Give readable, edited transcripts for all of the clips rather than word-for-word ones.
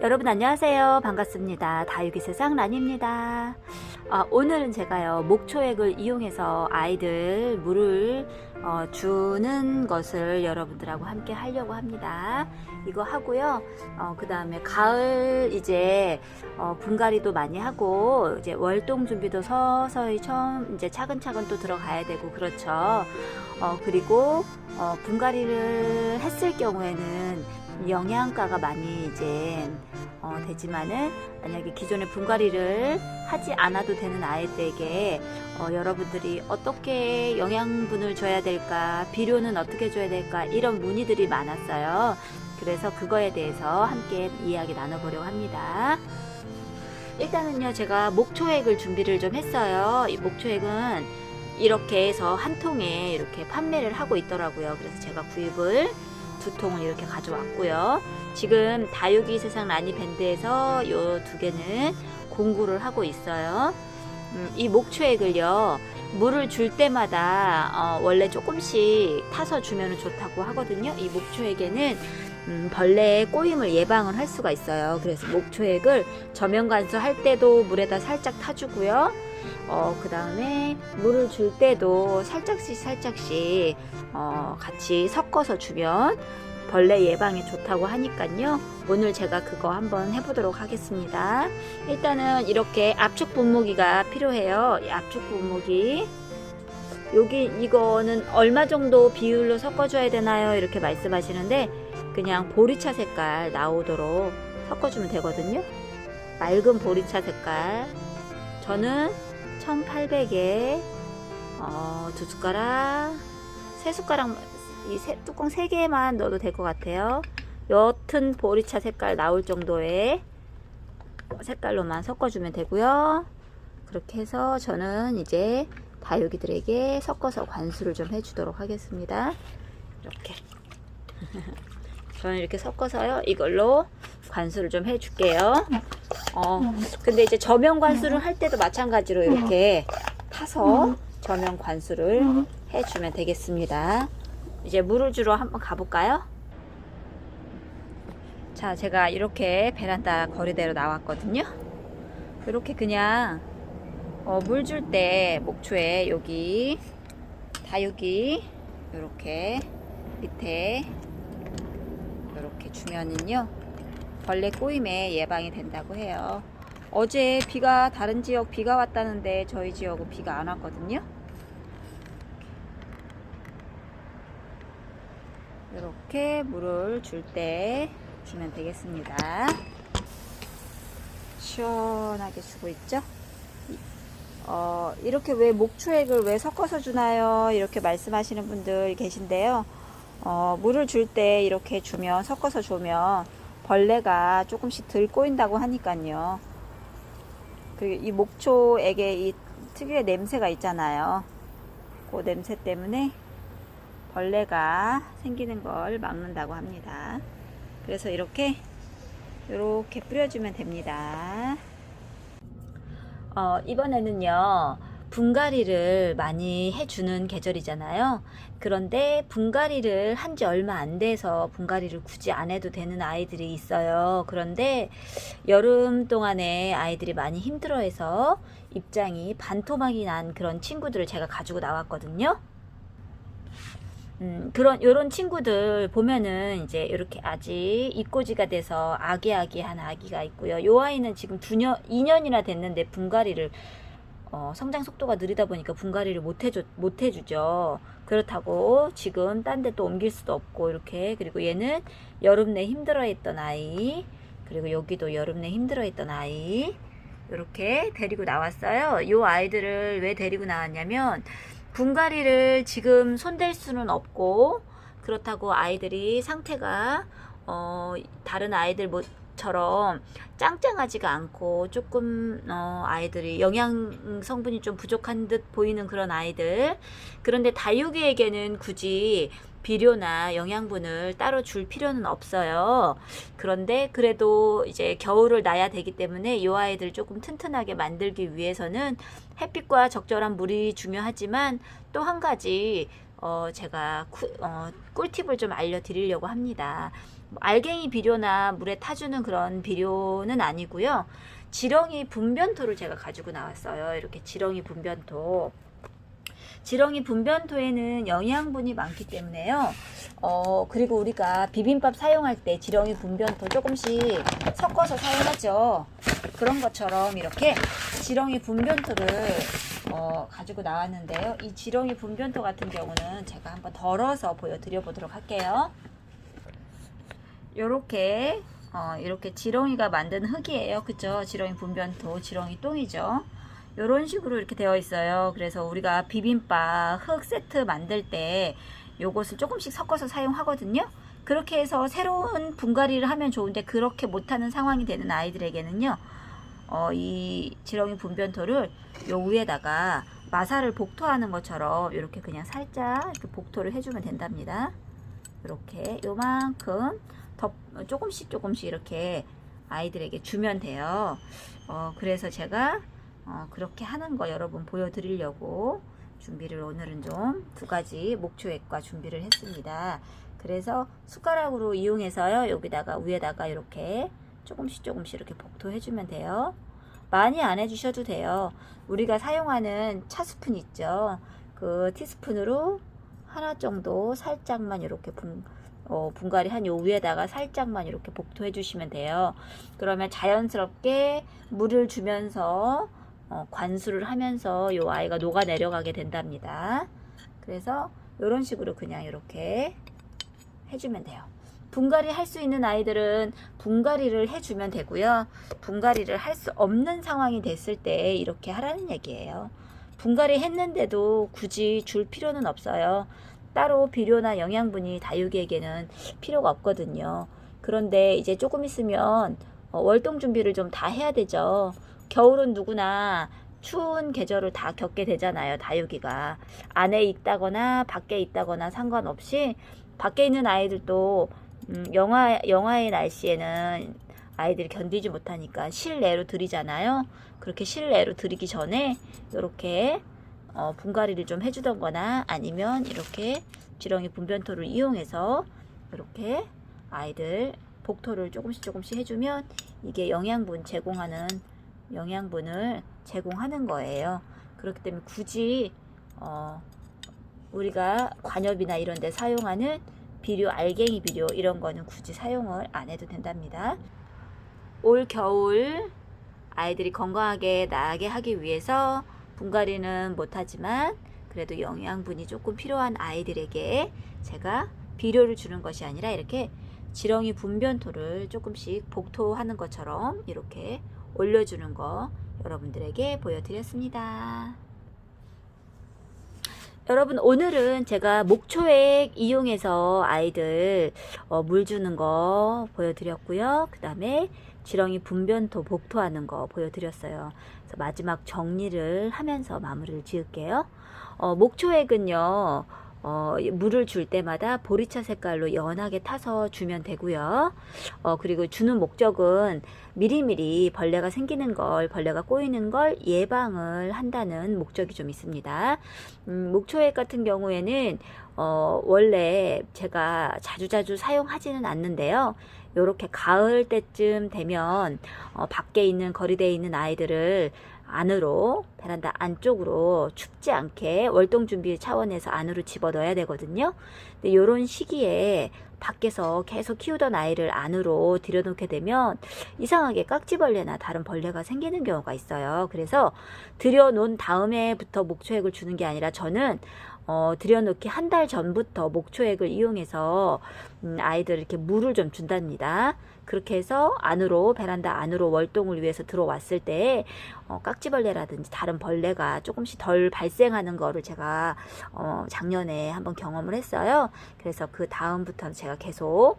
여러분 안녕하세요. 반갑습니다. 다육이 세상 란입니다. 오늘은 제가요 목초액을 이용해서 아이들 물을 주는 것을 여러분들하고 함께 하려고 합니다. 이거 하고요. 그 다음에 가을 이제 분갈이도 많이 하고 이제 월동 준비도 서서히 처음 이제 차근차근 또 들어가야 되고 그렇죠. 그리고 분갈이를 했을 경우에는 영양가가 많이 이제 되지만은 만약에 기존에 분갈이를 하지 않아도 되는 아이들에게 여러분들이 어떻게 영양분을 줘야 될까, 비료는 어떻게 줘야 될까, 이런 문의들이 많았어요. 그래서 그거에 대해서 함께 이야기 나눠보려고 합니다. 일단은요, 제가 목초액을 준비를 좀 했어요. 이 목초액은 이렇게 해서 한 통에 이렇게 판매를 하고 있더라고요. 그래서 제가 구입을 2통을 이렇게 가져왔고요. 지금 다육이 세상 라니 밴드에서 요 2개는 공구를 하고 있어요. 이 목초액을요 물을 줄 때마다 원래 조금씩 타서 주면 좋다고 하거든요. 이 목초액에는 벌레의 꼬임을 예방을 할 수가 있어요. 그래서 목초액을 저면 관수할 때도 물에다 살짝 타주고요. 그 다음에 물을 줄 때도 살짝씩 같이 섞어서 주면 벌레 예방에 좋다고 하니까요. 오늘 제가 그거 한번 해보도록 하겠습니다. 일단은 이렇게 압축 분무기가 필요해요. 이 압축 분무기 이거는 얼마 정도 비율로 섞어줘야 되나요? 이렇게 말씀하시는데 그냥 보리차 색깔 나오도록 섞어주면 되거든요. 맑은 보리차 색깔. 저는 1800에 2숟가락, 3숟가락, 뚜껑 3개만 넣어도 될 것 같아요. 옅은 보리차 색깔 나올 정도의 색깔로만 섞어주면 되고요. 그렇게 해서 저는 이제 다육이들에게 섞어서 관수를 좀 해주도록 하겠습니다. 이렇게 저는 이렇게 섞어서요 이걸로 관수를 좀 해줄게요. 근데 이제 저면 관수를 할 때도 마찬가지로 이렇게 타서 저면 관수를 해주면 되겠습니다. 이제 물을 주러 한번 가볼까요? 자, 제가 이렇게 베란다 거리대로 나왔거든요. 이렇게 그냥 물 줄 때 목초에 여기 다육이 이렇게 밑에 이렇게 주면은요 벌레 꼬임에 예방이 된다고 해요. 어제 다른 지역 비가 왔다는데 저희 지역은 비가 안 왔거든요. 이렇게 물을 줄 때 주면 되겠습니다. 시원하게 주고 있죠. 이렇게 왜 목초액을 왜 섞어서 주나요? 이렇게 말씀하시는 분들 계신데요. 물을 줄 때 이렇게 섞어서 주면 벌레가 조금씩 덜 꼬인다고 하니까요. 그리고 이 목초액에 이 특유의 냄새가 있잖아요. 그 냄새 때문에 벌레가 생기는 걸 막는다고 합니다. 그래서 이렇게 뿌려주면 됩니다. 이번에는요 분갈이를 많이 해주는 계절이잖아요. 그런데 분갈이를 한 지 얼마 안 돼서 분갈이를 굳이 안 해도 되는 아이들이 있어요. 그런데 여름 동안에 아이들이 많이 힘들어해서 입장이 반토막이 난 그런 친구들을 제가 가지고 나왔거든요. 요런 친구들 보면은 이제 이렇게 아직 입꼬지가 돼서 아기아기한 아기가 있고요. 요 아이는 지금 2년이나 됐는데 분갈이를 성장 속도가 느리다 보니까 분갈이를 못 해주죠. 그렇다고 지금 딴 데 또 옮길 수도 없고 이렇게. 그리고 얘는 여름 내 힘들어했던 아이, 그리고 여기도 여름 내 힘들어했던 아이 이렇게 데리고 나왔어요. 요 아이들을 왜 데리고 나왔냐면 분갈이를 지금 손댈 수는 없고 그렇다고 아이들이 상태가 다른 아이들처럼 짱짱하지가 않고 조금 아이들이 영양 성분이 좀 부족한 듯 보이는 그런 아이들. 그런데 다육이에게는 굳이 비료나 영양분을 따로 줄 필요는 없어요. 그런데 그래도 이제 겨울을 나야 되기 때문에 이 아이들 조금 튼튼하게 만들기 위해서는 햇빛과 적절한 물이 중요하지만 또 한 가지 제가 꿀팁을 좀 알려드리려고 합니다. 알갱이 비료나 물에 타주는 그런 비료는 아니고요. 지렁이 분변토를 제가 가지고 나왔어요. 이렇게 지렁이 분변토. 지렁이 분변토에는 영양분이 많기 때문에요. 그리고 우리가 비빔밥 사용할 때 지렁이 분변토 조금씩 섞어서 사용하죠. 그런 것처럼 이렇게 지렁이 분변토를 가지고 나왔는데요. 이 지렁이 분변토 같은 경우는 제가 한번 덜어서 보여드려 보도록 할게요. 이렇게 지렁이가 만든 흙이에요. 그죠? 지렁이 분변토, 지렁이 똥이죠. 이런 식으로 이렇게 되어 있어요. 그래서 우리가 비빔밥 흙 세트 만들 때 요것을 조금씩 섞어서 사용하거든요. 그렇게 해서 새로운 분갈이를 하면 좋은데 그렇게 못하는 상황이 되는 아이들에게는요, 이 지렁이 분변토를 요 위에다가 마사를 복토하는 것처럼 이렇게 그냥 살짝 이렇게 복토를 해주면 된답니다. 이렇게 요만큼 조금씩 이렇게 아이들에게 주면 돼요. 그래서 제가 그렇게 하는 거 여러분 보여드리려고 준비를 오늘은 좀 2가지 목초액과 준비를 했습니다. 그래서 숟가락으로 이용해서요, 여기다가 위에다가 이렇게 조금씩 이렇게 복토해주면 돼요. 많이 안 해주셔도 돼요. 우리가 사용하는 차스푼 있죠. 그 티스푼으로 하나 정도 살짝만 이렇게 분갈이 한 요 위에다가 살짝만 이렇게 복토해 주시면 돼요. 그러면 자연스럽게 물을 주면서 관수를 하면서 요 아이가 녹아 내려가게 된답니다. 그래서 이런 식으로 그냥 이렇게 해주면 돼요. 분갈이 할 수 있는 아이들은 분갈이를 해주면 되고요. 분갈이를 할 수 없는 상황이 됐을 때 이렇게 하라는 얘기예요. 분갈이 했는데도 굳이 줄 필요는 없어요. 따로 비료나 영양분이 다육이에게는 필요가 없거든요. 그런데 이제 조금 있으면 월동 준비를 좀 다 해야 되죠. 겨울은 누구나 추운 계절을 다 겪게 되잖아요. 다육이가 안에 있다거나 밖에 있다거나 상관없이 밖에 있는 아이들도 영하의 날씨에는 아이들이 견디지 못하니까 실내로 들이잖아요. 그렇게 실내로 들이기 전에 이렇게 분갈이를 좀 해주던거나 아니면 이렇게 지렁이 분변토를 이용해서 이렇게 아이들 복토를 조금씩 해주면 이게 영양분을 제공하는 거예요. 그렇기 때문에 굳이 우리가 관엽이나 이런 데 사용하는 비료, 알갱이 비료 이런 거는 굳이 사용을 안 해도 된답니다. 올 겨울 아이들이 건강하게 나게 하기 위해서 분갈이는 못하지만 그래도 영양분이 조금 필요한 아이들에게 제가 비료를 주는 것이 아니라 이렇게 지렁이 분변토를 조금씩 복토하는 것처럼 이렇게 올려주는 거 여러분들에게 보여드렸습니다. 여러분, 오늘은 제가 목초액 이용해서 아이들 물 주는 거 보여드렸고요. 그 다음에 지렁이 분변토 복토하는 거 보여드렸어요. 그래서 마지막 정리를 하면서 마무리를 지을게요. 목초액은요, 물을 줄 때마다 보리차 색깔로 연하게 타서 주면 되고요. 그리고 주는 목적은 미리미리 벌레가 생기는 걸, 벌레가 꼬이는 걸 예방을 한다는 목적이 좀 있습니다. 목초액 같은 경우에는 원래 제가 자주자주 사용하지는 않는데요. 요렇게 가을 때쯤 되면 밖에 있는 거리대에 있는 아이들을 안으로, 베란다 안쪽으로 춥지 않게 월동 준비 차원에서 안으로 집어 넣어야 되거든요. 근데 요런 시기에 밖에서 계속 키우던 아이를 안으로 들여놓게 되면 이상하게 깍지벌레나 다른 벌레가 생기는 경우가 있어요. 그래서 들여놓은 다음에부터 목초액을 주는 게 아니라 저는 들여놓기 한 달 전부터 목초액을 이용해서 아이들 이렇게 물을 좀 준답니다. 그렇게 해서 안으로, 베란다 안으로 월동을 위해서 들어왔을 때 깍지벌레라든지 다른 벌레가 조금씩 덜 발생하는 거를 제가 작년에 한번 경험을 했어요. 그래서 그 다음부터는 제가 계속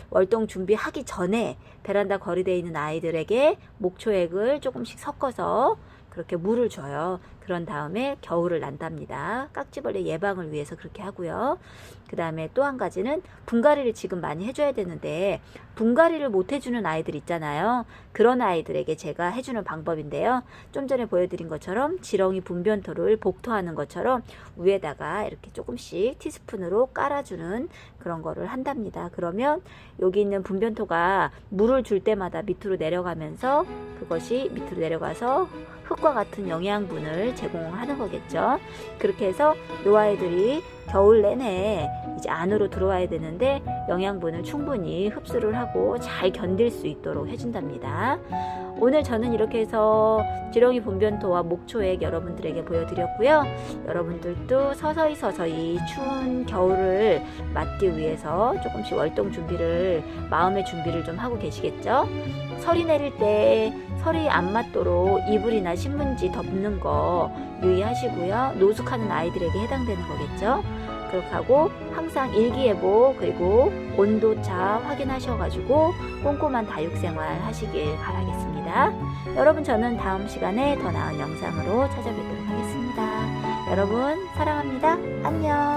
월동 준비하기 전에 베란다 거리대에 있는 아이들에게 목초액을 조금씩 섞어서 그렇게 물을 줘요. 그런 다음에 겨울을 난답니다. 깍지벌레 예방을 위해서 그렇게 하고요. 그 다음에 또 한 가지는 분갈이를 지금 많이 해줘야 되는데 분갈이를 못 해주는 아이들 있잖아요. 그런 아이들에게 제가 해주는 방법인데요. 좀 전에 보여드린 것처럼 지렁이 분변토를 복토하는 것처럼 위에다가 이렇게 조금씩 티스푼으로 깔아주는 그런 거를 한답니다. 그러면 여기 있는 분변토가 물을 줄 때마다 밑으로 내려가면서 그것이 밑으로 내려가서 흙과 같은 영양분을 제공하는 거겠죠. 그렇게 해서 이 아이들이 겨울 내내 이제 안으로 들어와야 되는데 영양분을 충분히 흡수를 하고 잘 견딜 수 있도록 해준답니다. 오늘 저는 이렇게 해서 지렁이 분변토와 목초액 여러분들에게 보여드렸고요. 여러분들도 서서히 추운 겨울을 맞기 위해서 조금씩 월동 준비를, 마음의 준비를 좀 하고 계시겠죠? 설이 내릴 때 설이 안 맞도록 이불이나 신문지 덮는 거 유의하시고요. 노숙하는 아이들에게 해당되는 거겠죠. 그렇게 하고 항상 일기예보 그리고 온도차 확인하셔가지고 꼼꼼한 다육생활 하시길 바라겠습니다. 여러분, 저는 다음 시간에 더 나은 영상으로 찾아뵙도록 하겠습니다. 여러분 사랑합니다. 안녕.